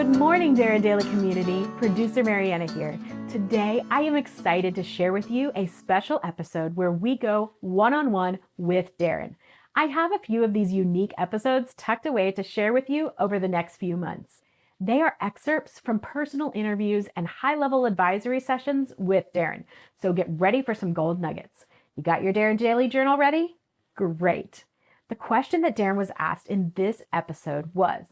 Good morning, Darren Daily community. Producer Mariana here. Today, I am excited to share with you a special episode where we go one-on-one with Darren. I have a few of these unique episodes tucked away to share with you over the next few months. They are excerpts from personal interviews and high-level advisory sessions with Darren. So get ready for some gold nuggets. You got your Darren Daily Journal ready? Great. The question that Darren was asked in this episode was,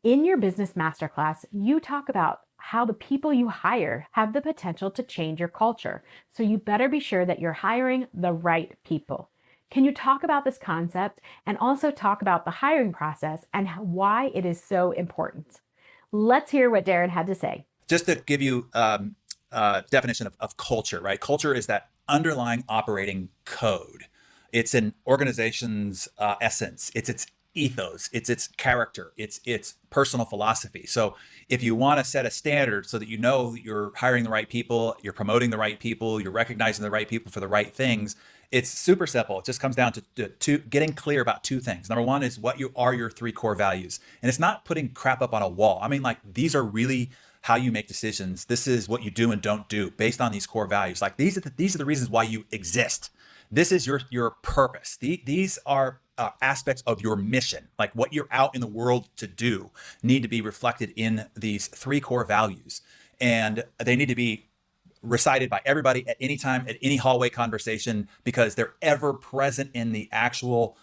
in your business masterclass, you talk about how the people you hire have the potential to change your culture. So you better be sure that you're hiring the right people. Can you talk about this concept and also talk about the hiring process and why it is so important? Let's hear what Darren had to say. Just to give you a definition of culture, right? Culture is that underlying operating code. It's an organization's essence. It's its ethos, it's its character, it's its personal philosophy. So if you want to set a standard so that you know you're hiring the right people, you're promoting the right people, you're recognizing the right people for the right things, it's super simple. It just comes down to getting clear about two things. Number one is what are your three core values. And it's not putting crap up on a wall. I mean, like, these are really how you make decisions. This is what you do and don't do based on these core values. Like, these are the reasons why you exist. This is your purpose. These are aspects of your mission, like what you're out in the world to do, need to be reflected in these three core values. And they need to be recited by everybody at any time, at any hallway conversation, because they're ever present in the actual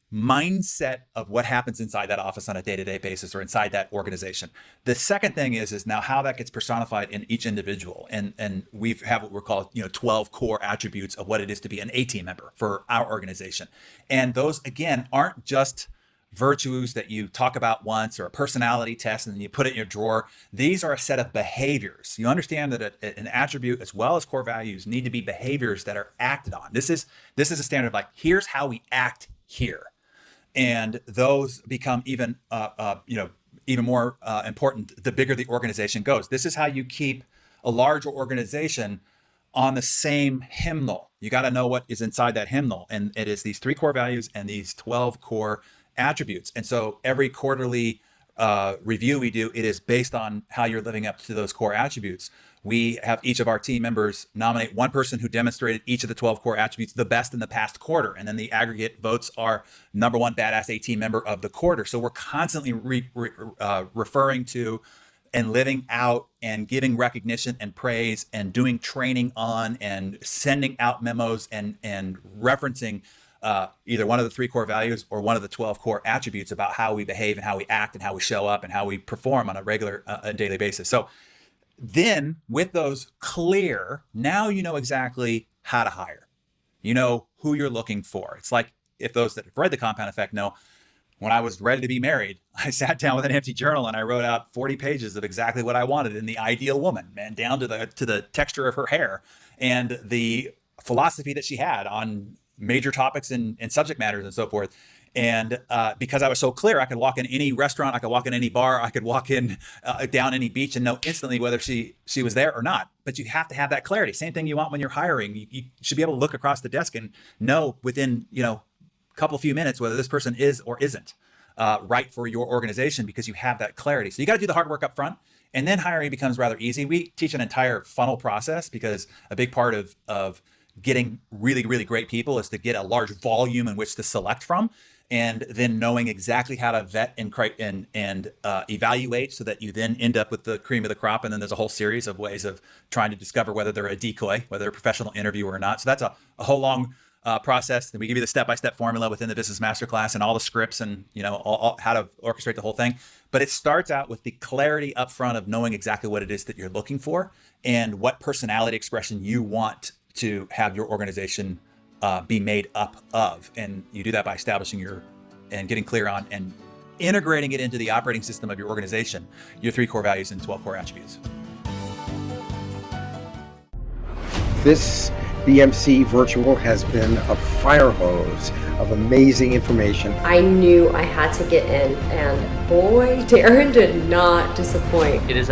mindset of what happens inside that office on a day-to-day basis or inside that organization. The second thing is now how that gets personified in each individual. And we have what we're called, 12 core attributes of what it is to be an A-team member for our organization. And those, again, aren't just virtues that you talk about once or a personality test and then you put it in your drawer. These are a set of behaviors. You understand that an attribute as well as core values need to be behaviors that are acted on. This is a standard of, like, here's how we act here. And those become even more important the bigger the organization goes. This is how you keep a larger organization on the same hymnal. You got to know what is inside that hymnal. And it is these three core values and these 12 core attributes. And so every quarterly review we do, it is based on how you're living up to those core attributes. We have each of our team members nominate one person who demonstrated each of the 12 core attributes the best in the past quarter. And then the aggregate votes are number one badass A team member of the quarter. So we're constantly referring to and living out and giving recognition and praise and doing training on and sending out memos and referencing either one of the three core values or one of the 12 core attributes about how we behave and how we act and how we show up and how we perform on a regular daily basis. So then with those clear, now you know exactly how to hire. You know who you're looking for. It's like, if those that have read The Compound Effect know, when I was ready to be married, I sat down with an empty journal and I wrote out 40 pages of exactly what I wanted in the ideal woman, man, down to the texture of her hair and the philosophy that she had on major topics and subject matters and so forth. And because I was so clear, I could walk in any restaurant, I could walk in any bar, I could walk in down any beach and know instantly whether she was there or not. But you have to have that clarity. Same thing you want when you're hiring. You should be able to look across the desk and know within a few minutes whether this person is or isn't right for your organization, because you have that clarity. So you got to do the hard work up front, and then hiring becomes rather easy. We teach an entire funnel process because a big part of getting really, really great people is to get a large volume in which to select from, and then knowing exactly how to vet and evaluate so that you then end up with the cream of the crop. And then there's a whole series of ways of trying to discover whether they're a decoy, whether they're a professional interviewer or not. So that's a whole long process. And we give you the step-by-step formula within the business masterclass and all the scripts and all how to orchestrate the whole thing. But it starts out with the clarity up front of knowing exactly what it is that you're looking for and what personality expression you want to have your organization be made up of. And you do that by establishing and getting clear on and integrating it into the operating system of your organization, your three core values and 12 core attributes. This BMC Virtual has been a fire hose of amazing information. I knew I had to get in, and boy, Darren did not disappoint. It is